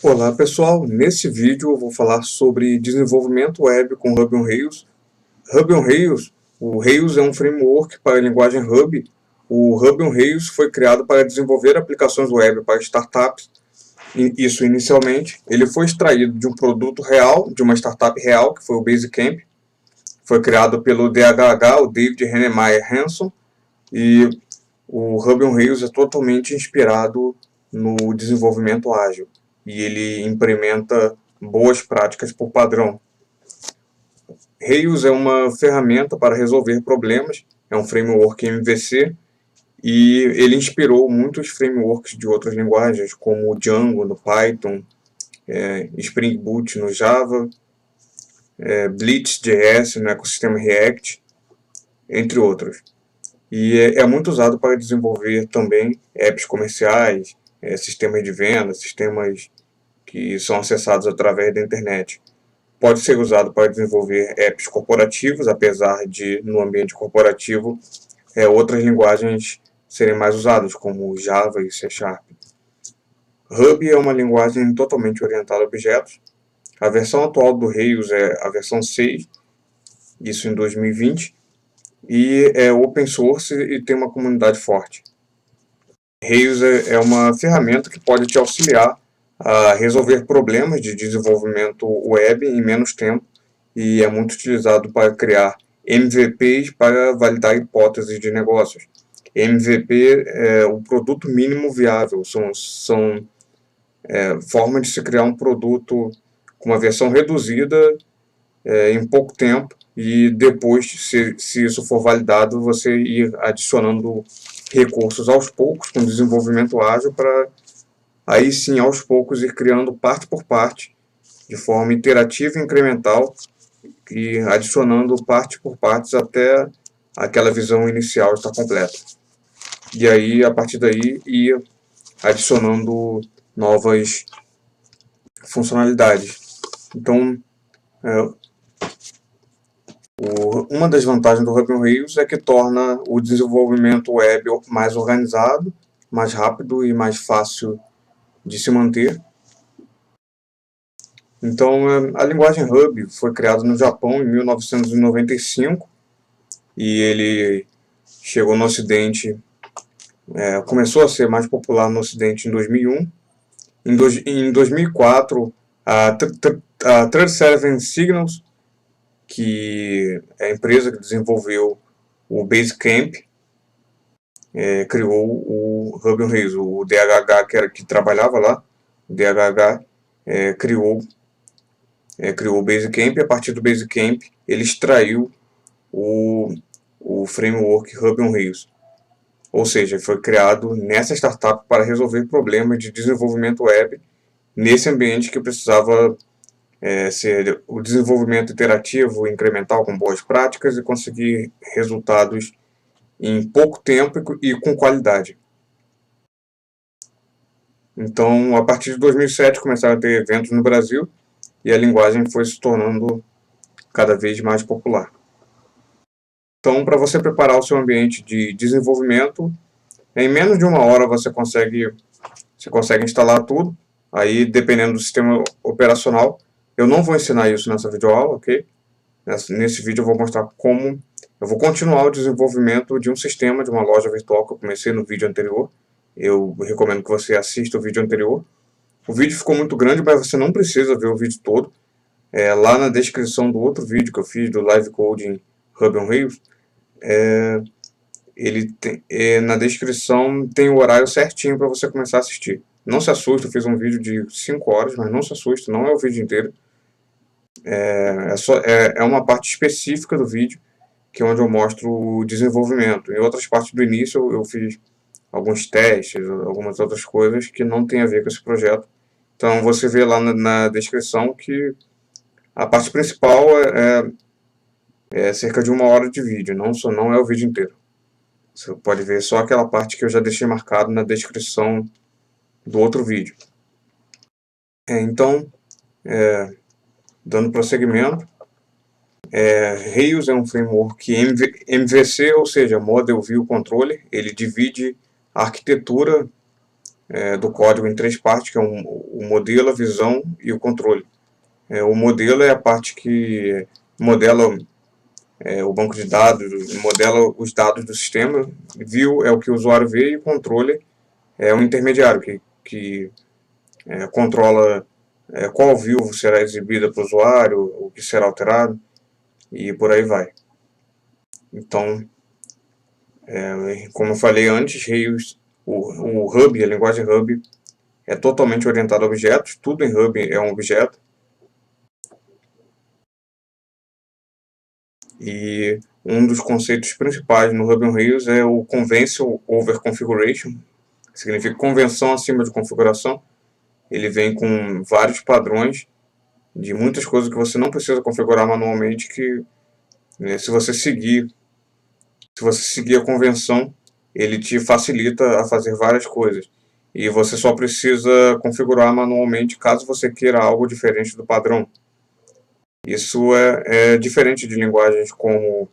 Olá pessoal, nesse vídeo eu vou falar sobre desenvolvimento web com Ruby on Rails. Ruby on Rails, o Rails é um framework para a linguagem Ruby. O Ruby on Rails foi criado para desenvolver aplicações web para startups. Isso inicialmente, ele foi extraído de um produto real, de uma startup real, que foi o Basecamp. Foi criado pelo DHH, o David Heinemeier Hansson, e o Ruby on Rails é totalmente inspirado no desenvolvimento ágil e ele implementa boas práticas por padrão. Rails é uma ferramenta para resolver problemas, é um framework MVC e ele inspirou muitos frameworks de outras linguagens, como Django no Python, Spring Boot no Java, Blitz.js no ecossistema React, entre outros. E é muito usado para desenvolver também apps comerciais, sistemas de venda, sistemas que são acessados através da internet. Pode ser usado para desenvolver apps corporativos, apesar de, no ambiente corporativo, outras linguagens serem mais usadas, como Java e C#. Ruby é uma linguagem totalmente orientada a objetos. A versão atual do Rails é a versão 6, isso em 2020, e é open source e tem uma comunidade forte. Rails é uma ferramenta que pode te auxiliar a resolver problemas de desenvolvimento web em menos tempo e é muito utilizado para criar MVPs para validar hipóteses de negócios. MVP é o produto mínimo viável, são formas de se criar um produto com uma versão reduzida em pouco tempo e depois, se isso for validado, você ir adicionando recursos aos poucos com desenvolvimento ágil para aí sim aos poucos ir criando parte por parte de forma iterativa e incremental e adicionando parte por partes até aquela visão inicial estar completa. E aí, a partir daí, ir adicionando novas funcionalidades. Então, uma das vantagens do Ruby on Rails é que torna o desenvolvimento web mais organizado, mais rápido e mais fácil de se manter. Então, a linguagem Ruby foi criada no Japão em 1995 e ele chegou no Ocidente, começou a ser mais popular no Ocidente em 2001. Em 2004, a 37 Signals, que é a empresa que desenvolveu o Basecamp, criou o Ruby on Rails. O DHH, que trabalhava lá, o DHH criou o Basecamp, e a partir do Basecamp ele extraiu o framework Ruby on Rails. Ou seja, foi criado nessa startup para resolver problemas de desenvolvimento web nesse ambiente que precisava ser o desenvolvimento iterativo, incremental, com boas práticas e conseguir resultados em pouco tempo e com qualidade. Então, a partir de 2007 começaram a ter eventos no Brasil e a linguagem foi se tornando cada vez mais popular. Então, para você preparar o seu ambiente de desenvolvimento, em menos de uma hora você consegue instalar tudo. Aí, dependendo do sistema operacional, eu não vou ensinar isso nessa videoaula, ok? Nesse vídeo eu vou mostrar como eu vou continuar o desenvolvimento de um sistema, de uma loja virtual que eu comecei no vídeo anterior. Eu recomendo que você assista o vídeo anterior. O vídeo ficou muito grande, mas você não precisa ver o vídeo todo. Lá na descrição do outro vídeo que eu fiz, do Live Coding Ruby on Rails, na descrição tem o horário certinho para você começar a assistir. Não se assuste, eu fiz um vídeo de 5 horas, mas não se assuste, não é o vídeo inteiro. É uma parte específica do vídeo, que é onde eu mostro o desenvolvimento. Em outras partes do início eu fiz alguns testes, algumas outras coisas que não tem a ver com esse projeto. Então você vê lá na descrição que a parte principal é cerca de 1 hora de vídeo, não é o vídeo inteiro. Você pode ver só aquela parte que eu já deixei marcado na descrição do outro vídeo. Então, dando prosseguimento, Rails é um framework MVC, ou seja, Model View Controller. Ele divide a arquitetura do código em três partes, que é o modelo, a visão e o controle. O modelo é a parte que modela o banco de dados, modela os dados do sistema. View é o que o usuário vê e o controle é um intermediário que controla qual view será exibida para o usuário, o que será alterado e por aí vai. Então, como eu falei antes, Rails, o Hub, a linguagem Hub, é totalmente orientado a objetos, tudo em Hub é um objeto. E um dos conceitos principais no Hub on Rails é o Convention over Configuration, que significa convenção acima de configuração. Ele vem com vários padrões de muitas coisas que você não precisa configurar manualmente, que né, se você seguir a convenção, ele te facilita a fazer várias coisas. E você só precisa configurar manualmente caso você queira algo diferente do padrão. Isso é diferente de linguagens como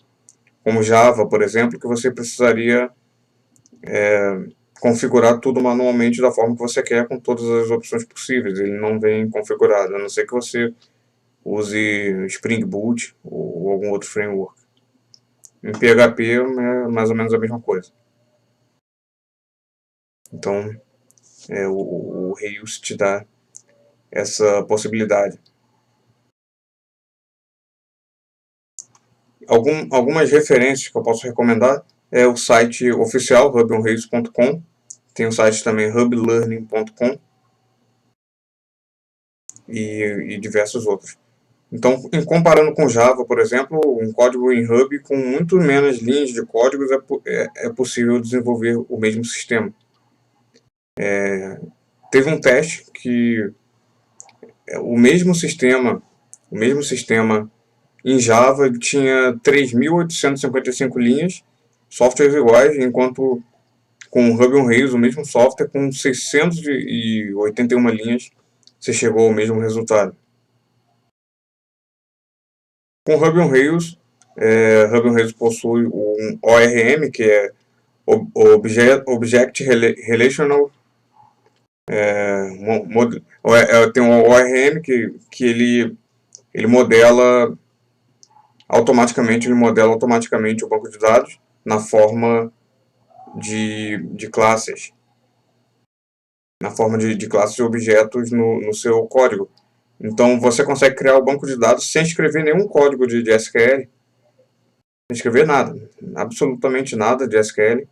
Java, por exemplo, que você precisaria configurar tudo manualmente da forma que você quer, com todas as opções possíveis. Ele não vem configurado, a não ser que você use Spring Boot ou algum outro framework. Em PHP é mais ou menos a mesma coisa. Então, o Rails te dá essa possibilidade. Algumas referências que eu posso recomendar é o site oficial hubonrails.com, tem o site também hublearning.com e diversos outros. Então, comparando com Java, por exemplo, um código em Hub com muito menos linhas de códigos é possível desenvolver o mesmo sistema. Teve um teste que o mesmo sistema em Java tinha 3.855 linhas, softwares iguais, enquanto com o Ruby on Rails, o mesmo software, com 681 linhas, você chegou ao mesmo resultado. Com o Ruby on Rails, Ruby on Rails possui um ORM, que é Object Relational tem um ORM que ele modela automaticamente o banco de dados na forma de classes, na forma de classes e objetos no seu código. Então você consegue criar o banco de dados sem escrever nenhum código de SQL, sem escrever nada, absolutamente nada de SQL.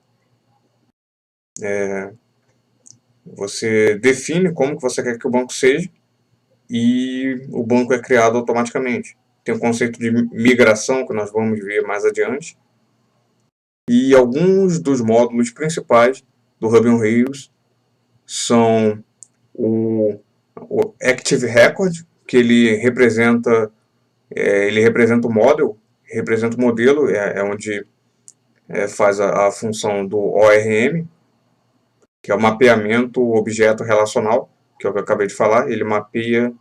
Você define como que você quer que o banco seja e o banco é criado automaticamente. Tem o conceito de migração, que nós vamos ver mais adiante. E alguns dos módulos principais do Ruby on Rails são o Active Record, que ele representa o model, representa o modelo, onde faz a função do ORM, que é o mapeamento objeto relacional, que é o que eu acabei de falar. Ele mapeia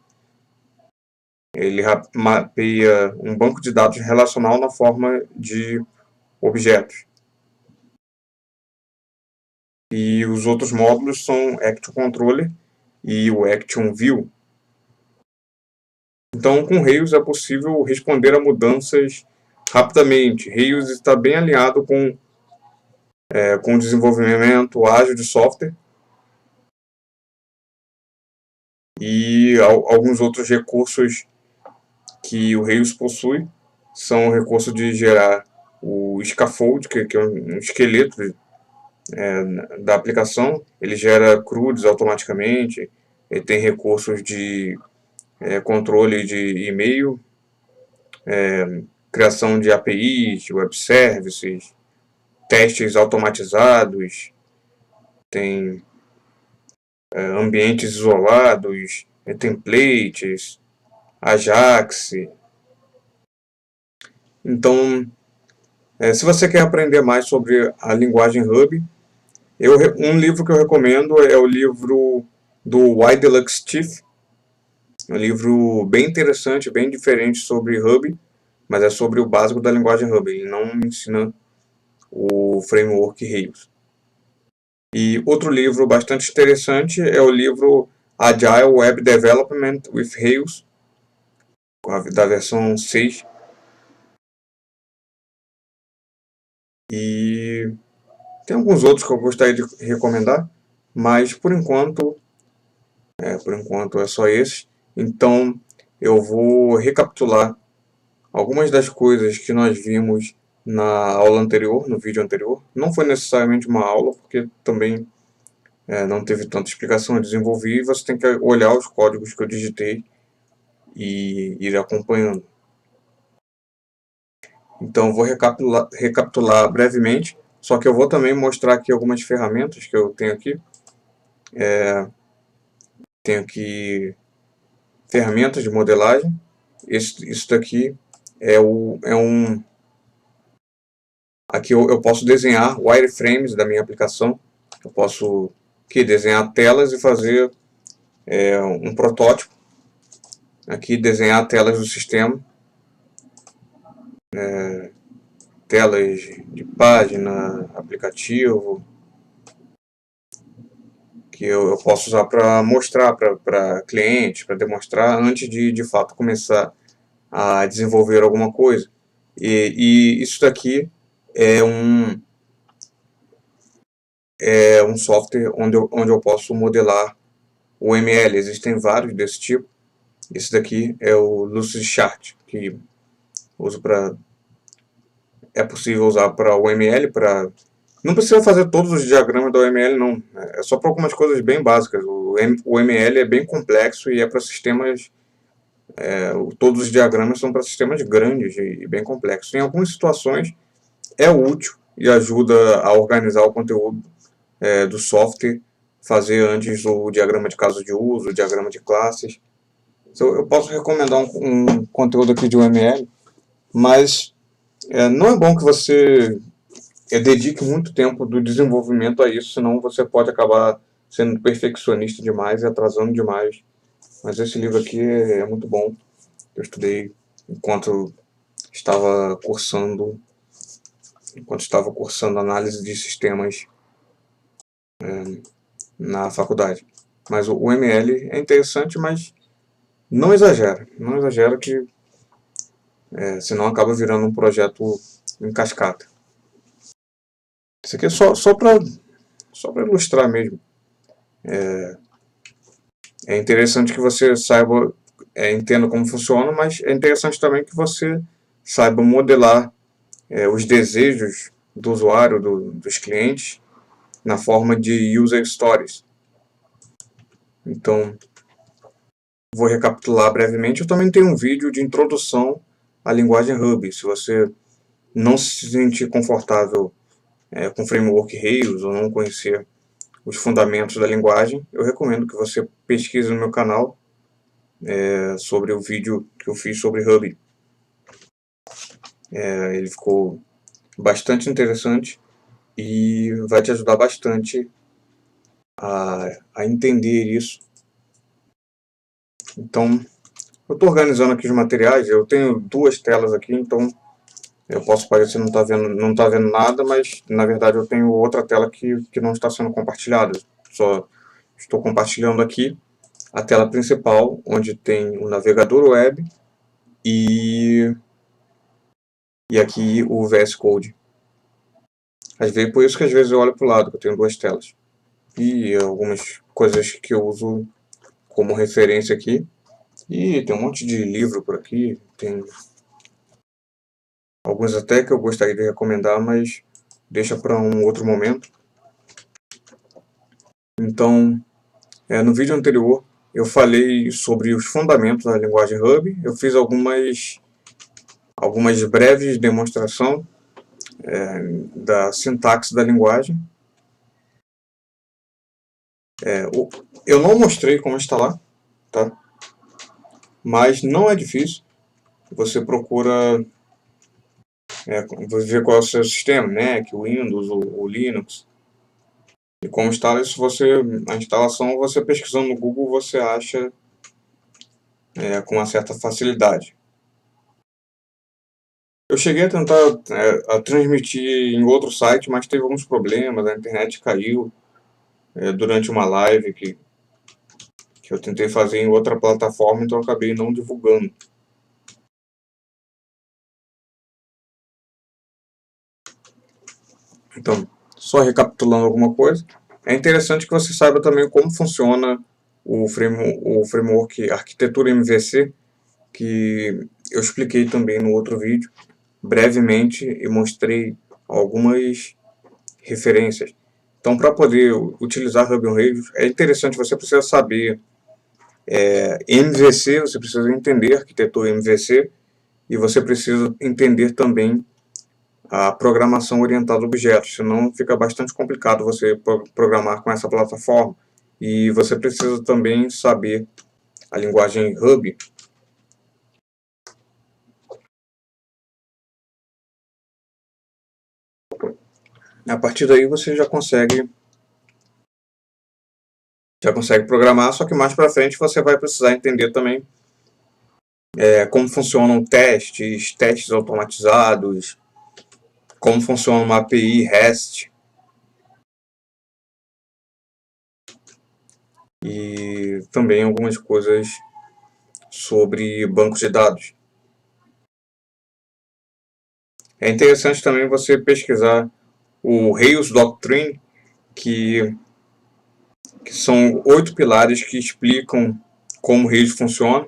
um banco de dados relacional na forma de objetos. E os outros módulos são Action Controller e o Action View. Então, com Rails é possível responder a mudanças rapidamente. Rails está bem alinhado com o desenvolvimento ágil de software e alguns outros recursos que o Rails possui são o recurso de gerar o scaffold, que é um esqueleto da aplicação. Ele gera CRUDs automaticamente, ele tem recursos de controle de e-mail, criação de APIs, web services, testes automatizados, tem ambientes isolados, templates, Ajax. Então, se você quer aprender mais sobre a linguagem Ruby, um livro que eu recomendo é o livro do Y Deluxe Chief. É um livro bem interessante, bem diferente sobre Ruby, mas é sobre o básico da linguagem Ruby. Ele não ensina o framework Rails. E outro livro bastante interessante é o livro Agile Web Development with Rails, da versão 6. E tem alguns outros que eu gostaria de recomendar, mas por enquanto é só esse. Então eu vou recapitular algumas das coisas que nós vimos na aula anterior, no vídeo anterior. Não foi necessariamente uma aula, porque também não teve tanta explicação. Eu desenvolvi e você tem que olhar os códigos que eu digitei e ir acompanhando. Então vou recapitular brevemente, só que eu vou também mostrar aqui algumas ferramentas que eu tenho aqui. Tenho aqui ferramentas de modelagem. Isso daqui é um... Aqui eu posso desenhar wireframes da minha aplicação. Eu posso aqui desenhar telas e fazer um protótipo. Aqui desenhar telas do sistema. Telas de página, aplicativo, que eu posso usar para mostrar para clientes, para demonstrar antes de fato começar a desenvolver alguma coisa. E isso daqui é um software onde eu posso modelar o ML. Existem vários desse tipo. Esse daqui é o Lucidchart, que uso é possível usar para o ML, não precisa fazer todos os diagramas do ML, não. É só para algumas coisas bem básicas. O ML é bem complexo e é para sistemas... todos os diagramas são para sistemas grandes e bem complexos. Em algumas situações é útil e ajuda a organizar o conteúdo do software, fazer antes o diagrama de caso de uso, o diagrama de classes. Então, eu posso recomendar um conteúdo aqui de UML, mas não é bom que você dedique muito tempo do desenvolvimento a isso, senão você pode acabar sendo perfeccionista demais e atrasando demais. Mas esse livro aqui é muito bom. Eu estudei enquanto estava cursando análise de sistemas na faculdade. Mas o ML é interessante, mas não exagera. Não exagera que senão acaba virando um projeto em cascata. Isso aqui é só para ilustrar mesmo. É interessante que você saiba, entenda como funciona, mas é interessante também que você saiba modelar os desejos do usuário, dos clientes, na forma de user stories. Então, vou recapitular brevemente. Eu também tenho um vídeo de introdução à linguagem Ruby. Se você não se sentir confortável com o framework Rails ou não conhecer os fundamentos da linguagem, eu recomendo que você pesquise no meu canal sobre o vídeo que eu fiz sobre Ruby. Ele ficou bastante interessante e vai te ajudar bastante a entender isso. Então, eu estou organizando aqui os materiais. Eu tenho duas telas aqui, então eu posso parecer não tá vendo nada, mas na verdade eu tenho outra tela que não está sendo compartilhada. Só estou compartilhando aqui a tela principal, onde tem o navegador web e aqui o VS Code. Por isso que às vezes eu olho para o lado, que eu tenho duas telas. E algumas coisas que eu uso como referência aqui. E tem um monte de livro por aqui, tem alguns até que eu gostaria de recomendar, mas deixa para um outro momento. Então, no vídeo anterior eu falei sobre os fundamentos da linguagem Ruby. Eu fiz algumas breves demonstrações da sintaxe da linguagem. Eu não mostrei como instalar, tá? Mas não é difícil. Você procura ver qual é o seu sistema, Mac, Windows ou Linux. E como instala isso, a instalação, você pesquisando no Google, você acha com uma certa facilidade. Eu cheguei a tentar a transmitir em outro site, mas teve alguns problemas, a internet caiu. durante uma live que eu tentei fazer em outra plataforma, então eu acabei não divulgando. Então, só recapitulando alguma coisa, é interessante que você saiba também como funciona o framework Arquitetura MVC, que eu expliquei também no outro vídeo, brevemente, e mostrei algumas referências. Então, para poder utilizar Ruby on Rails, é interessante, você precisa saber MVC, você precisa entender arquitetura MVC, e você precisa entender também a programação orientada a objetos, senão fica bastante complicado você programar com essa plataforma. E você precisa também saber a linguagem Ruby. A partir daí você já consegue programar, só que mais para frente você vai precisar entender também como funcionam testes automatizados, como funciona uma API REST e também algumas coisas sobre bancos de dados. É interessante também você pesquisar o Rails Doctrine, que são 8 pilares que explicam como o Rails funciona.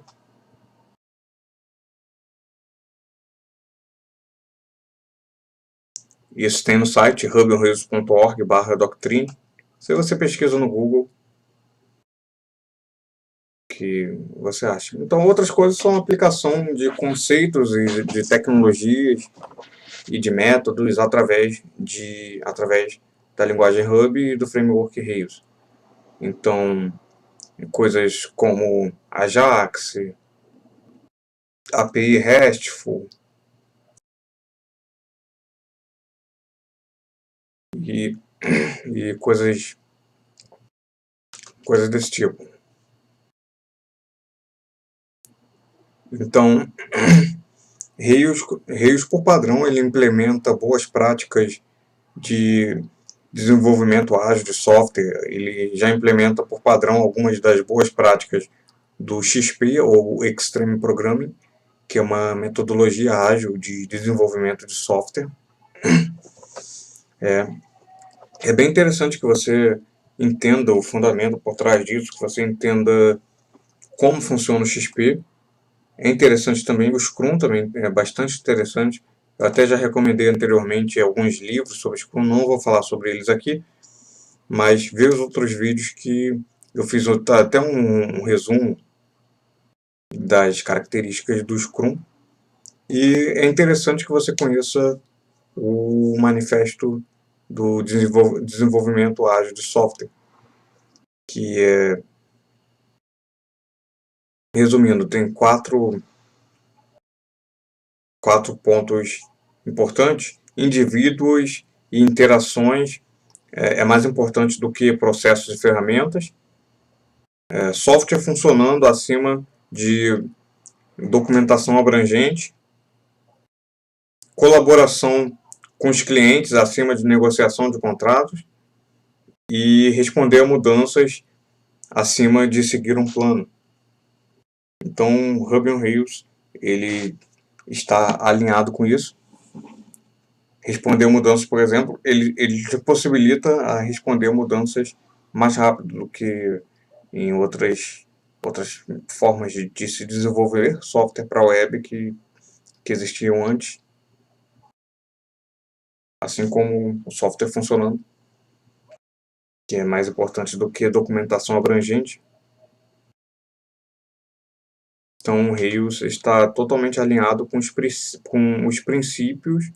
Isso tem no site rubyonrails.org/doctrine. Se você pesquisa no Google, que você acha. Então, outras coisas são aplicação de conceitos e de tecnologias e de métodos através da linguagem Ruby e do framework Rails. Então, coisas como Ajax, API RESTful e coisas desse tipo. Então, Rails por padrão, ele implementa boas práticas de desenvolvimento ágil de software. Ele já implementa por padrão algumas das boas práticas do XP, ou Extreme Programming, que é uma metodologia ágil de desenvolvimento de software. É bem interessante que você entenda o fundamento por trás disso, que você entenda como funciona o XP. É interessante também, o Scrum também é bastante interessante. Eu até já recomendei anteriormente alguns livros sobre Scrum, não vou falar sobre eles aqui, mas ver os outros vídeos que eu fiz até um resumo das características do Scrum. E é interessante que você conheça o manifesto do desenvolvimento ágil de software, que é, resumindo, tem quatro pontos importantes: indivíduos e interações é mais importante do que processos e ferramentas, software funcionando acima de documentação abrangente, colaboração com os clientes acima de negociação de contratos e responder a mudanças acima de seguir um plano. Então, o Ruby on Rails ele está alinhado com isso. Responder mudanças, por exemplo, ele te possibilita a responder mudanças mais rápido do que em outras formas de se desenvolver software para web que existiam antes, assim como o software funcionando, que é mais importante do que documentação abrangente. Então, o Rails está totalmente alinhado com os princípios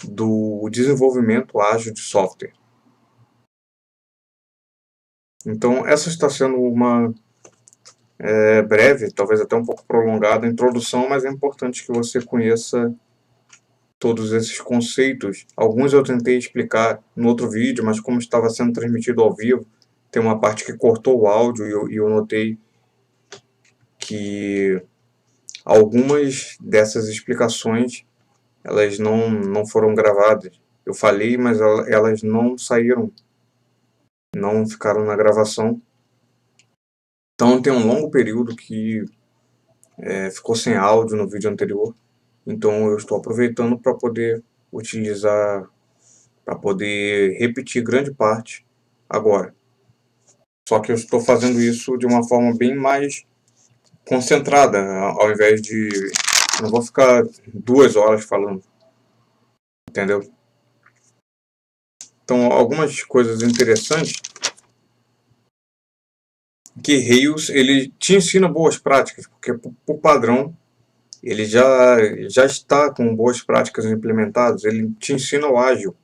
do desenvolvimento ágil de software. Então, essa está sendo uma breve, talvez até um pouco prolongada introdução, mas é importante que você conheça todos esses conceitos. Alguns eu tentei explicar no outro vídeo, mas como estava sendo transmitido ao vivo, tem uma parte que cortou o áudio e eu notei que algumas dessas explicações elas não foram gravadas. Eu falei, mas elas não saíram não ficaram na gravação. Então tem um longo período que ficou sem áudio no vídeo anterior. Então eu estou aproveitando para poder utilizar, para poder repetir grande parte agora. Só que eu estou fazendo isso de uma forma bem mais concentrada, ao invés de... Não vou ficar 2 horas falando, entendeu? Então, algumas coisas interessantes que Rails ele te ensina boas práticas, porque por padrão ele já está com boas práticas implementadas, ele te ensina o ágil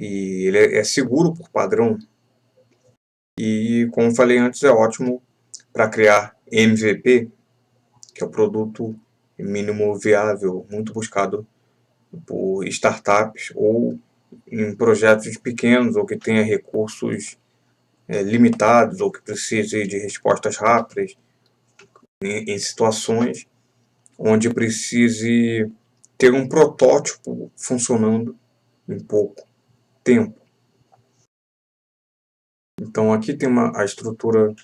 e ele é seguro por padrão e, como falei antes, é ótimo para criar MVP, que é o produto mínimo viável, muito buscado por startups ou em projetos pequenos ou que tenha recursos limitados ou que precise de respostas rápidas em situações onde precise ter um protótipo funcionando em pouco tempo. Então aqui tem a estrutura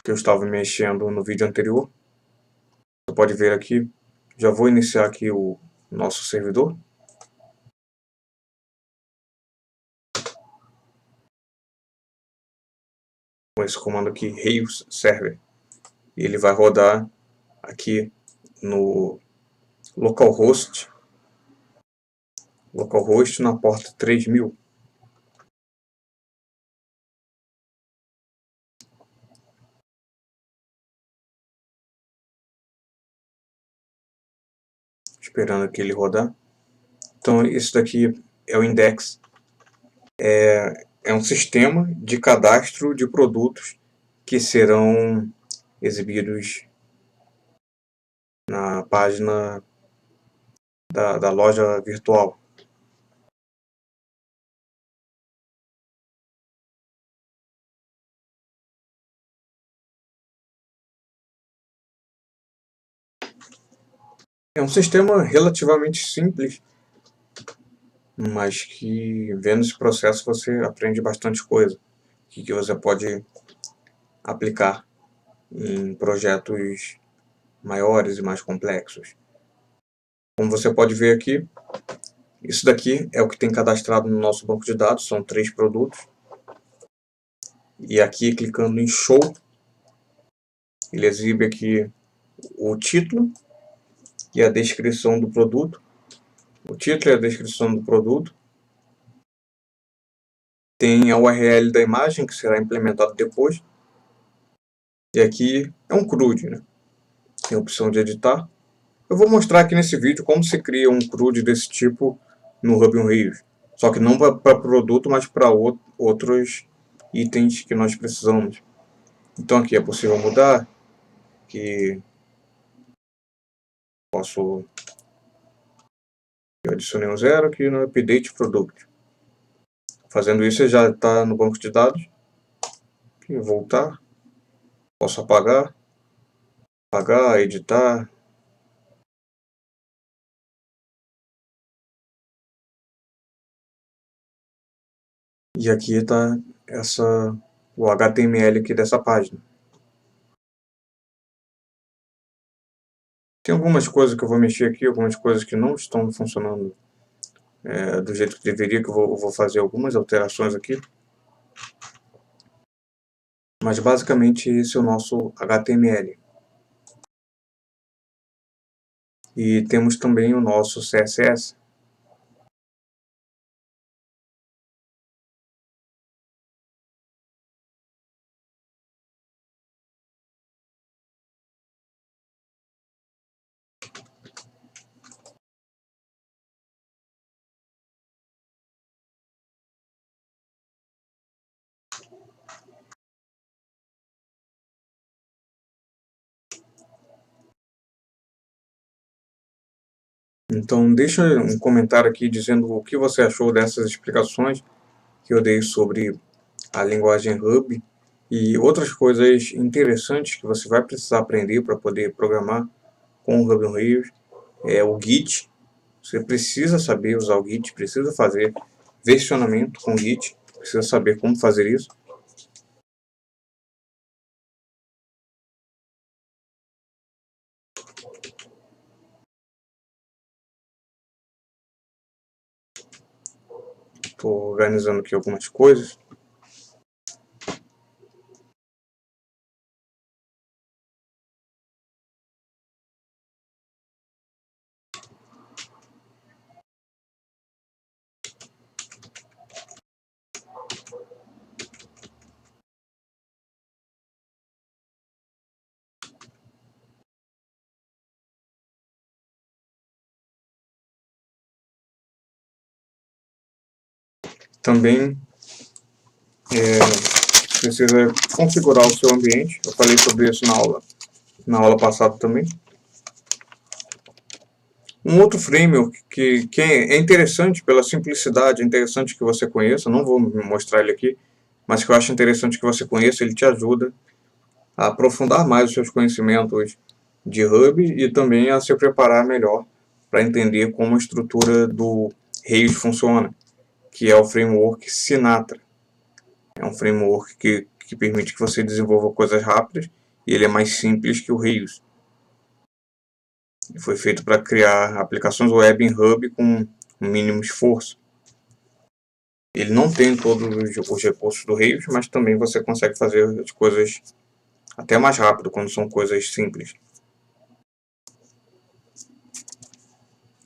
que eu estava mexendo no vídeo anterior. Você pode ver aqui, já vou iniciar aqui o nosso servidor. Com esse comando aqui, Rails Server. E ele vai rodar aqui no localhost na porta 3000. Esperando aqui ele rodar. Então isso daqui é o index. É um sistema de cadastro de produtos que serão exibidos na página da loja virtual. É um sistema relativamente simples, mas que vendo esse processo você aprende bastante coisa que você pode aplicar em projetos maiores e mais complexos. Como você pode ver aqui, isso daqui é o que tem cadastrado no nosso banco de dados, são 3 produtos. E aqui, clicando em Show, ele exibe aqui o título e a descrição do produto. O título e a descrição do produto. Tem a URL da imagem, que será implementado depois. E aqui é um CRUD, né? Tem a opção de editar. Eu vou mostrar aqui nesse vídeo como se cria um CRUD desse tipo no Ruby on Rails. Só que não para produto, mas para outros itens que nós precisamos. Então aqui é possível mudar, que eu adicionei um 0 aqui no Update Product. Fazendo isso, ele já está no banco de dados. Aqui, voltar, posso apagar, editar. E aqui está o HTML aqui dessa página. Tem algumas coisas que eu vou mexer aqui, algumas coisas que não estão funcionando do jeito que deveria, que eu vou fazer algumas alterações aqui. Mas basicamente esse é o nosso HTML. E temos também o nosso CSS. Então deixa um comentário aqui dizendo o que você achou dessas explicações que eu dei sobre a linguagem Ruby e outras coisas interessantes que você vai precisar aprender para poder programar com o Ruby on Rails. O Git, você precisa saber usar o Git, precisa fazer versionamento com o Git, precisa saber como fazer isso. Estou organizando aqui algumas coisas. Também precisa configurar o seu ambiente. Eu falei sobre isso na aula passada também. Um outro framework que é interessante pela simplicidade, é interessante que você conheça, não vou mostrar ele aqui, mas que eu acho interessante que você conheça, ele te ajuda a aprofundar mais os seus conhecimentos de Hub e também a se preparar melhor para entender como a estrutura do Rails funciona, que é o framework Sinatra. É um framework que permite que você desenvolva coisas rápidas e ele é mais simples que o Rails. Foi feito para criar aplicações web em Hub com um mínimo esforço. Ele não tem todos os recursos do Rails, mas também você consegue fazer as coisas até mais rápido quando são coisas simples.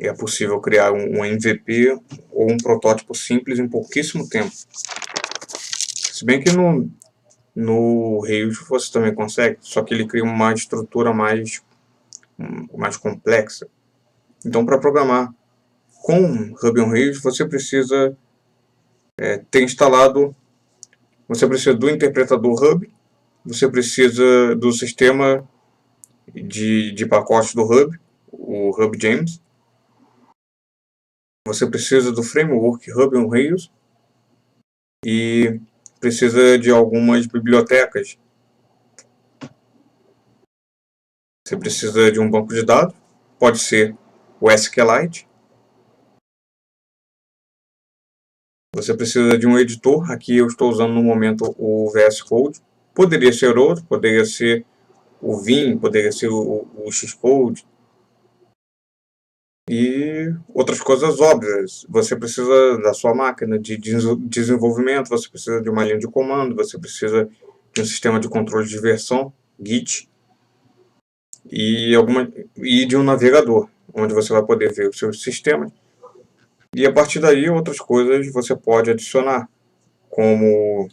E é possível criar um MVP ou um protótipo simples em pouquíssimo tempo. Se bem que no Rails você também consegue, só que ele cria uma estrutura mais complexa. Então, para programar com Ruby on Rails, você precisa ter instalado, você precisa do interpretador Hub, você precisa do sistema de pacotes do Hub, o RubGems, você precisa do framework Ruby on Rails e precisa de algumas bibliotecas. Você precisa de um banco de dados, pode ser o SQLite. Você precisa de um editor, aqui eu estou usando no momento o VS Code. Poderia ser outro, poderia ser o Vim, poderia ser o Xcode. E outras coisas óbvias. Você precisa da sua máquina de desenvolvimento, você precisa de uma linha de comando, você precisa de um sistema de controle de versão, Git, e de um navegador, onde você vai poder ver os seus sistemas. E a partir daí, outras coisas você pode adicionar, como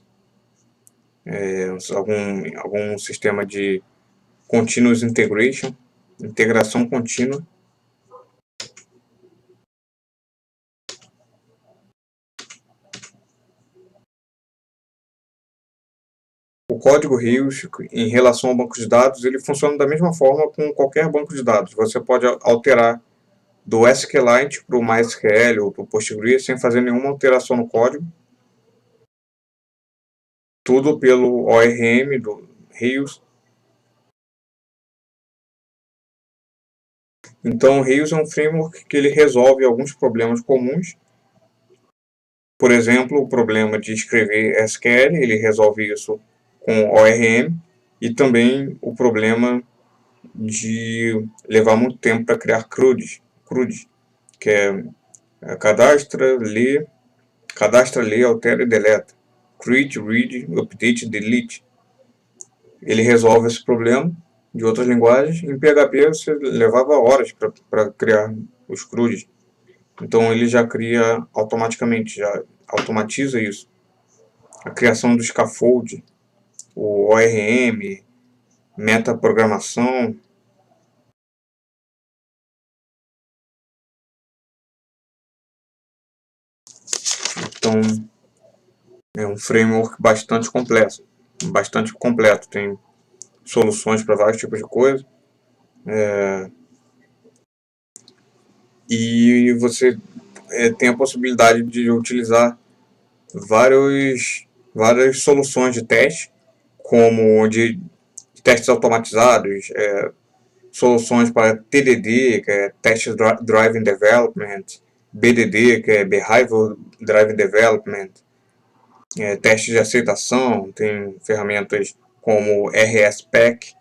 algum sistema de continuous integration, integração contínua. O código Rails, em relação ao banco de dados, ele funciona da mesma forma com qualquer banco de dados. Você pode alterar do SQLite para o MySQL ou para o Postgres sem fazer nenhuma alteração no código. Tudo pelo ORM do Rails. Então, o Rails é um framework que ele resolve alguns problemas comuns. Por exemplo, o problema de escrever SQL, ele resolve isso com ORM. E também o problema de levar muito tempo para criar CRUD, que é cadastra, lê, altera e deleta. Create, read, update, delete. Ele resolve esse problema de outras linguagens. Em PHP você levava horas para criar os CRUDs. Então ele já cria automaticamente, já automatiza isso. A criação do scaffold, o ORM, metaprogramação. Então é um framework bastante completo. Tem soluções para vários tipos de coisa. E você tem a possibilidade de utilizar várias soluções de teste, como de testes automatizados, soluções para TDD, que é Test Driven Development, BDD, que é Behavioral Driven Development, teste de aceitação, tem ferramentas como RSpec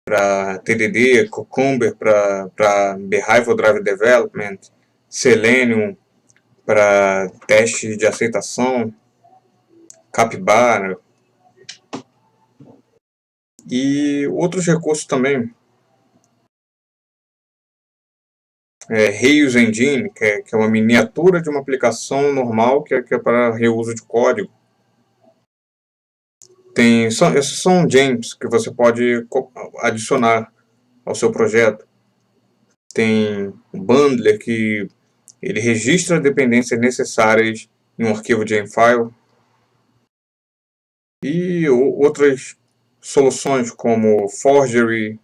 para TDD, Cucumber para Behavioral Driven Development, Selenium para teste de aceitação, Capybara e outros recursos também. Rails Engine, que é uma miniatura de uma aplicação normal que é para reuso de código. Esses são gems que você pode adicionar ao seu projeto. Tem o Bundler, que ele registra dependências necessárias em um arquivo Gemfile. E outras soluções como Forgery,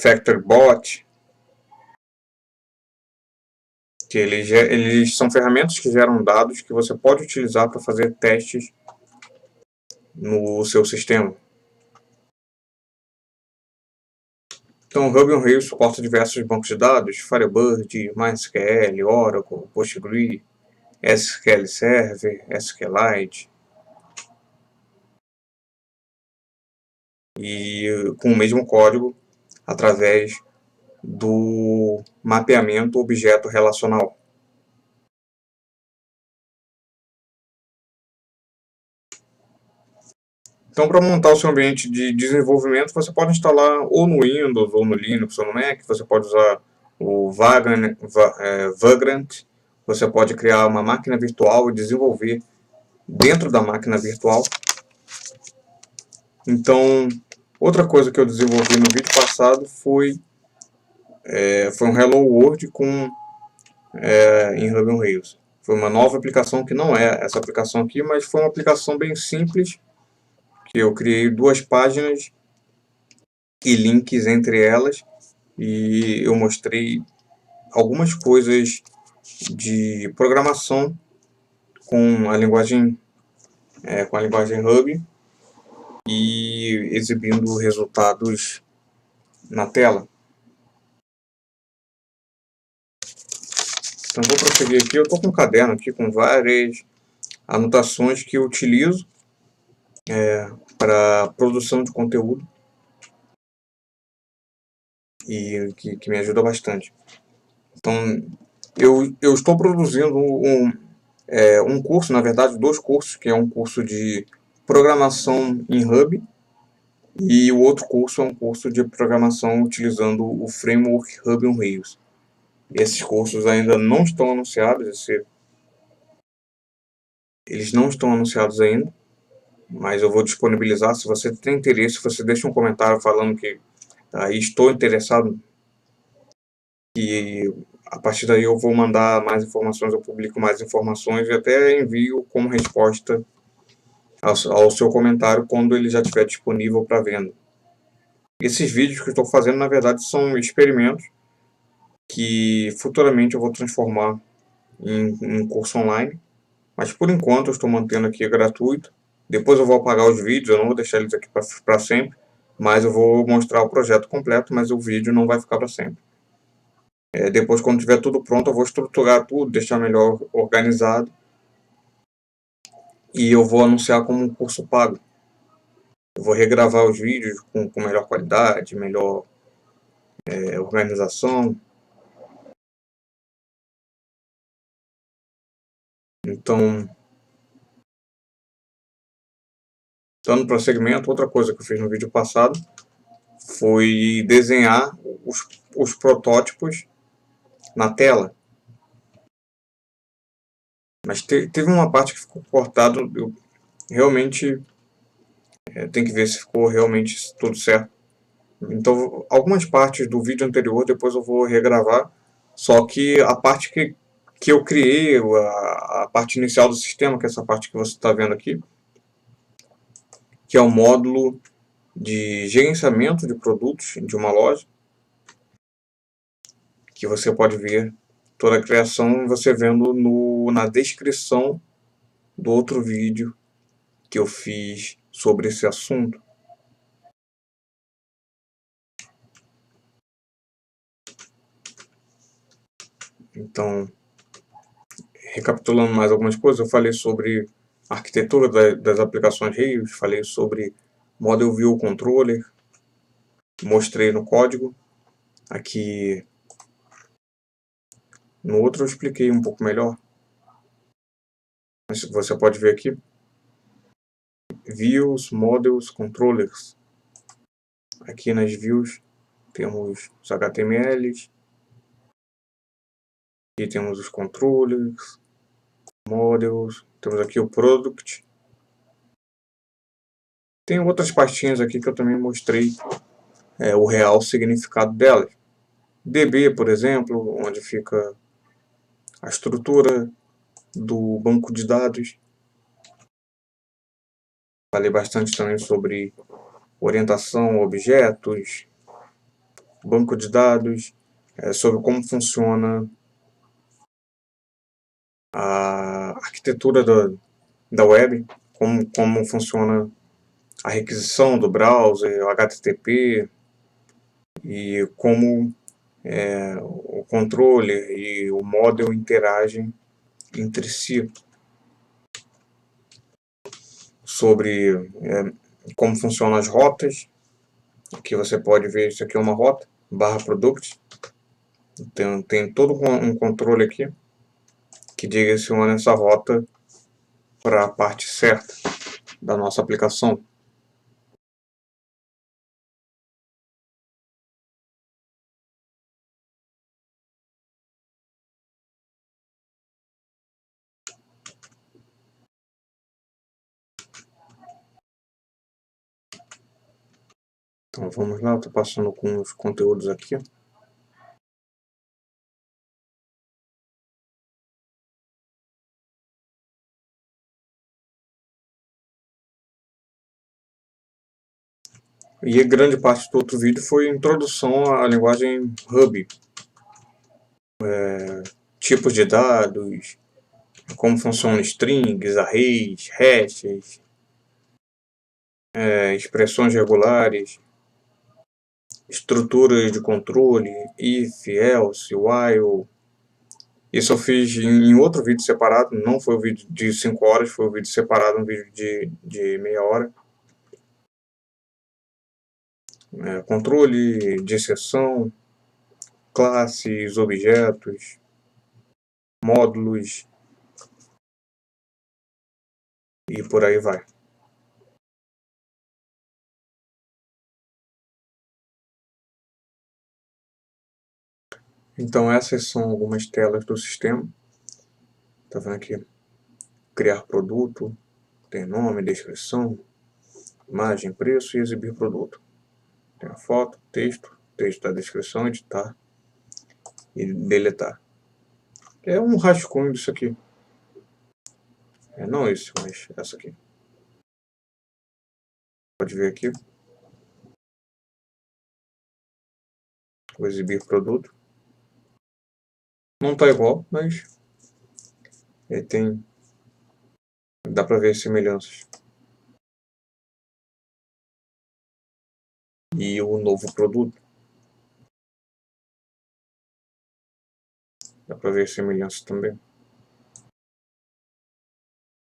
FactoryBot, que eles são ferramentas que geram dados que você pode utilizar para fazer testes no seu sistema. Então, o Ruby on Rails suporta diversos bancos de dados, Firebird, MySQL, Oracle, Postgre, SQL Server, SQLite, e com o mesmo código através do mapeamento objeto relacional. Então, para montar o seu ambiente de desenvolvimento, você pode instalar ou no Windows, ou no Linux, ou no Mac. Você pode usar o Vagrant. Você pode criar uma máquina virtual e desenvolver dentro da máquina virtual. Então, outra coisa que eu desenvolvi no vídeo passado foi um Hello World em Ruby on Rails. Foi uma nova aplicação que não é essa aplicação aqui, mas foi uma aplicação bem simples, que eu criei 2 páginas e links entre elas, e eu mostrei algumas coisas de programação com a linguagem Ruby e exibindo resultados na tela. Então vou prosseguir aqui. Eu estou com um caderno aqui com várias anotações que eu utilizo para produção de conteúdo e que me ajuda bastante. Então eu estou produzindo um curso, na verdade 2 cursos, que é um curso de programação em Ruby e o outro curso é um curso de programação utilizando o framework Ruby on Rails. Esses cursos ainda não estão anunciados, eles não estão anunciados ainda, mas eu vou disponibilizar. Se você tem interesse, você deixa um comentário falando que estou interessado, e a partir daí eu vou mandar mais informações, eu publico mais informações e até envio como resposta ao seu comentário quando ele já estiver disponível para venda. Esses vídeos que eu estou fazendo, na verdade, são experimentos que futuramente eu vou transformar em um curso online, mas por enquanto eu estou mantendo aqui gratuito. Depois eu vou apagar os vídeos, eu não vou deixar eles aqui para sempre, mas eu vou mostrar o projeto completo, mas o vídeo não vai ficar para sempre. Depois, quando tiver tudo pronto, eu vou estruturar tudo, deixar melhor organizado, e eu vou anunciar como um curso pago. Eu vou regravar os vídeos com melhor qualidade, melhor organização. Então, dando prosseguimento, outra coisa que eu fiz no vídeo passado foi desenhar os protótipos na tela. Mas teve uma parte que ficou cortada, eu realmente tenho que ver se ficou realmente tudo certo. Então, algumas partes do vídeo anterior depois eu vou regravar, só que a parte que eu criei, a parte inicial do sistema, que é essa parte que você está vendo aqui, que é o módulo de gerenciamento de produtos de uma loja, que você pode ver toda a criação você vendo na descrição do outro vídeo que eu fiz sobre esse assunto. Então, recapitulando mais algumas coisas, eu falei sobre a arquitetura das aplicações Rails, falei sobre Model View Controller, mostrei no código. Aqui no outro eu expliquei um pouco melhor, mas você pode ver aqui, Views, Models, Controllers. Aqui nas Views temos os HTMLs, aqui temos os Controllers, Models, temos aqui o Product. Tem outras pastinhas aqui que eu também mostrei o real significado delas. DB, por exemplo, onde fica a estrutura do banco de dados. Falei bastante também sobre orientação, objetos, banco de dados, sobre como funciona a arquitetura da web, como funciona a requisição do browser, o HTTP, e como o controller e o model interagem entre si, sobre como funcionam as rotas. Aqui você pode ver, isso aqui é uma rota, /product, tem todo um controle aqui que direciona essa rota para a parte certa da nossa aplicação. Então vamos lá, eu estou passando com os conteúdos aqui. E a grande parte do outro vídeo foi introdução à linguagem Ruby. Tipos de dados, como funcionam strings, arrays, hashes, expressões regulares, estruturas de controle, if, else, while. Isso eu fiz em outro vídeo separado, não foi o vídeo de 5 horas, foi o vídeo separado, um vídeo de meia hora. Controle de exceção, classes, objetos, módulos e por aí vai. Então essas são algumas telas do sistema. Tá vendo aqui? Criar produto, tem nome, descrição, imagem, preço e exibir produto. Tem a foto, texto da descrição, editar e deletar. É um rascunho disso aqui. Não esse, mas essa aqui. Pode ver aqui. Vou exibir produto. Não está igual, mas dá para ver as semelhanças. E o novo produto. Dá para ver as semelhanças também.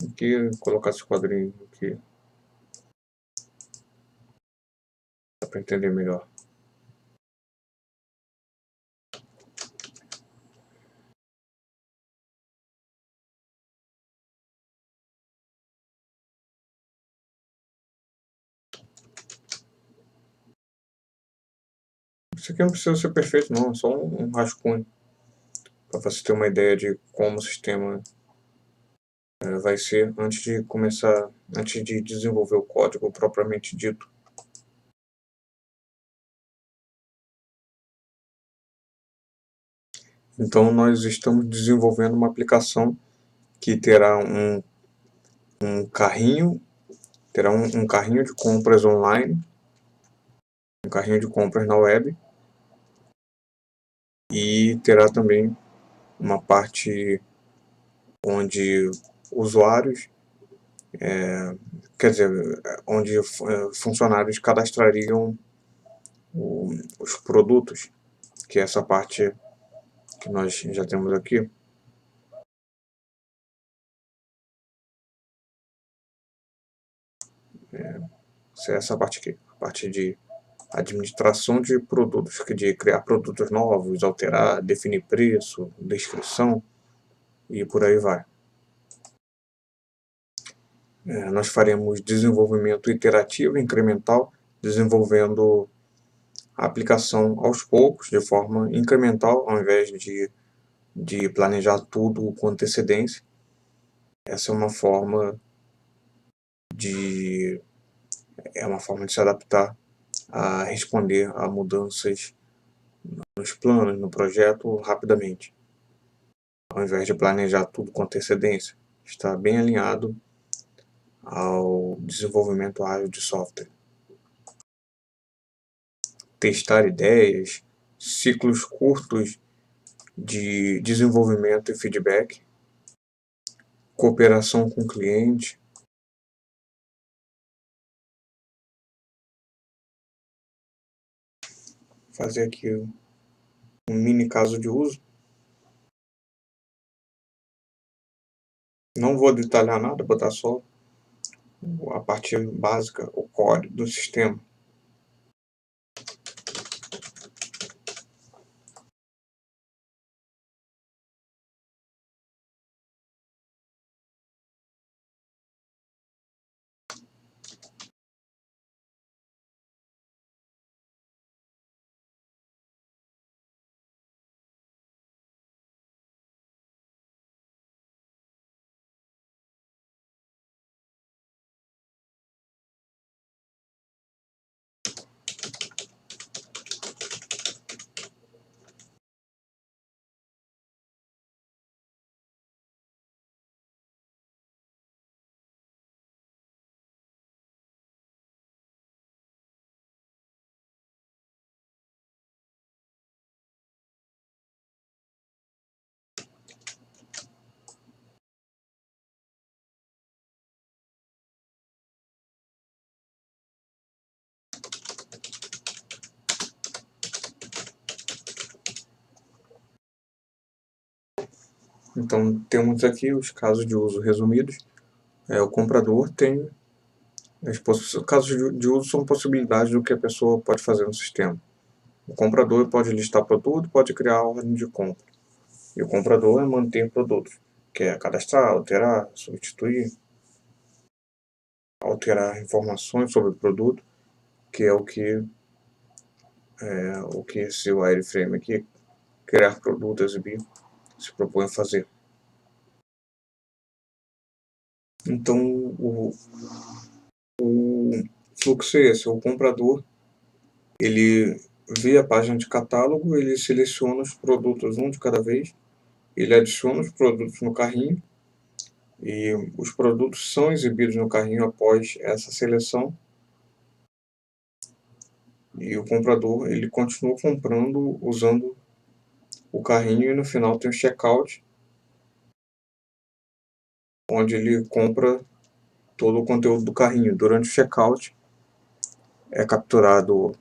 Aqui, colocar esse quadrinho aqui. Dá para entender melhor. Isso aqui não precisa ser perfeito não, é só um rascunho. Para você ter uma ideia de como o sistema vai ser antes de desenvolver o código propriamente dito. Então nós estamos desenvolvendo uma aplicação que terá um carrinho, um carrinho de compras online, um carrinho de compras na web, e terá também uma parte onde usuários, quer dizer, onde funcionários cadastrariam os produtos, que é essa parte que nós já temos aqui. essa parte aqui, a parte de administração de produtos, de criar produtos novos, alterar, definir preço, descrição e por aí vai. Nós faremos desenvolvimento iterativo, incremental, desenvolvendo a aplicação aos poucos, de forma incremental, ao invés de planejar tudo com antecedência. Essa de, é uma forma de se adaptar a responder a mudanças nos planos, no projeto, rapidamente. Ao invés de planejar tudo com antecedência, está bem alinhado ao desenvolvimento ágil de software. Testar ideias, ciclos curtos de desenvolvimento e feedback, cooperação com o cliente. Fazer aqui um mini caso de uso. Não vou detalhar nada, botar só a parte básica, o core do sistema. Então, temos aqui os casos de uso resumidos. O comprador tem... Os casos de uso são possibilidades do que a pessoa pode fazer no sistema. O comprador pode listar produto, pode criar a ordem de compra. E o comprador é manter produtos, que é cadastrar, alterar, substituir, alterar informações sobre o produto, que é o que esse wireframe aqui, criar produto, exibir, se propõe a fazer. Então, o fluxo é esse: o comprador, ele vê a página de catálogo, ele seleciona os produtos um de cada vez, ele adiciona os produtos no carrinho, e os produtos são exibidos no carrinho após essa seleção, e o comprador ele continua comprando usando o carrinho, e no final tem o checkout, onde ele compra todo o conteúdo do carrinho. Durante o checkout é capturado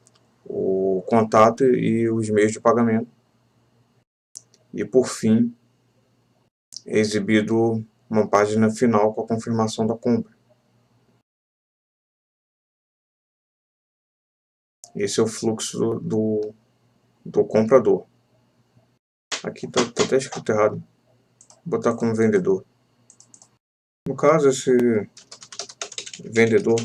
o contato e os meios de pagamento, e por fim é exibido uma página final com a confirmação da compra. Esse é o fluxo do comprador. Aqui está até escrito errado, vou botar como vendedor. No caso, esse vendedor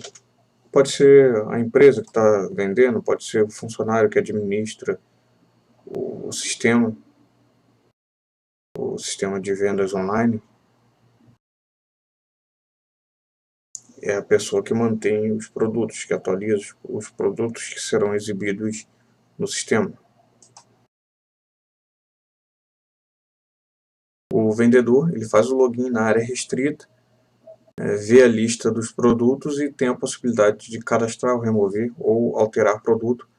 pode ser a empresa que está vendendo, pode ser o funcionário que administra o sistema de vendas online. É a pessoa que mantém os produtos, que atualiza os produtos que serão exibidos no sistema. O vendedor ele faz o login na área restrita, vê a lista dos produtos e tem a possibilidade de cadastrar, remover ou alterar produto.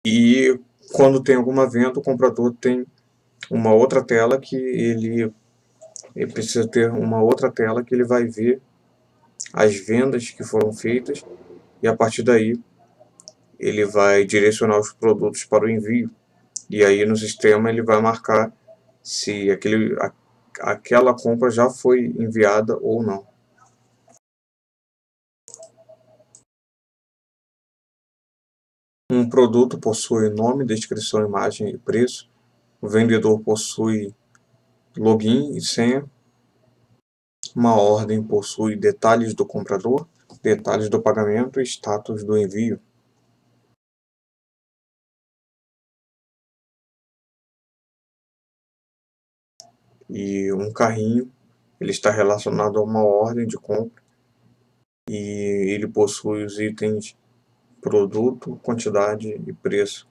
E quando tem alguma venda, o comprador tem uma outra tela que ele precisa ter uma outra tela que ele vai ver as vendas que foram feitas, e a partir daí ele vai direcionar os produtos para o envio. E aí no sistema ele vai marcar se aquela compra já foi enviada ou não. Um produto possui nome, descrição, imagem e preço. O vendedor possui login e senha. Uma ordem possui detalhes do comprador, detalhes do pagamento e status do envio. E um carrinho, ele está relacionado a uma ordem de compra e ele possui os itens produto, quantidade e preço.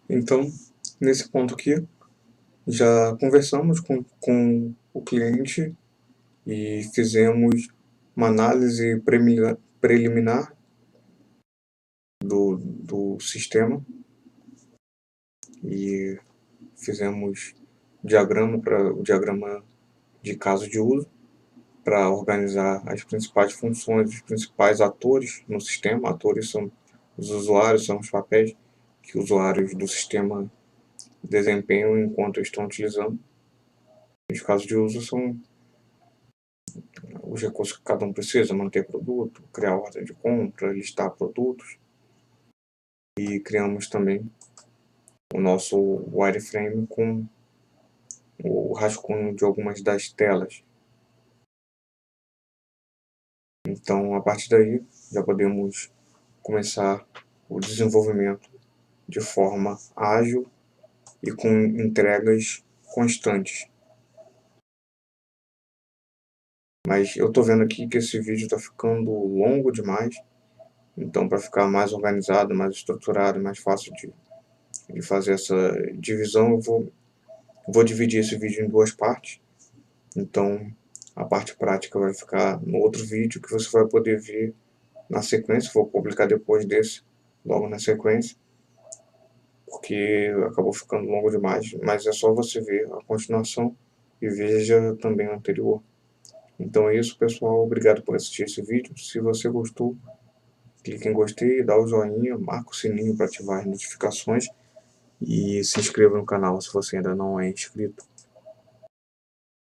Então, nesse ponto aqui, já conversamos com o cliente e fizemos uma análise preliminar do sistema e fizemos o diagrama de caso de uso para organizar as principais funções, os principais atores no sistema. Atores são os usuários, são os papéis que os usuários do sistema desempenham enquanto estão utilizando. Os casos de uso são os recursos que cada um precisa: manter produto, criar ordem de compra, listar produtos. E criamos também o nosso wireframe com o rascunho de algumas das telas. Então, a partir daí, já podemos começar o desenvolvimento de forma ágil e com entregas constantes. Mas eu estou vendo aqui que esse vídeo está ficando longo demais, então para ficar mais organizado, mais estruturado, mais fácil de fazer essa divisão, eu vou dividir esse vídeo em duas partes. Então, a parte prática vai ficar no outro vídeo que você vai poder ver na sequência. Vou publicar depois desse, logo na sequência, porque acabou ficando longo demais, mas é só você ver a continuação e veja também o anterior. Então é isso, pessoal. Obrigado por assistir esse vídeo. Se você gostou, clique em gostei, dá o joinha, marca o sininho para ativar as notificações e se inscreva no canal se você ainda não é inscrito.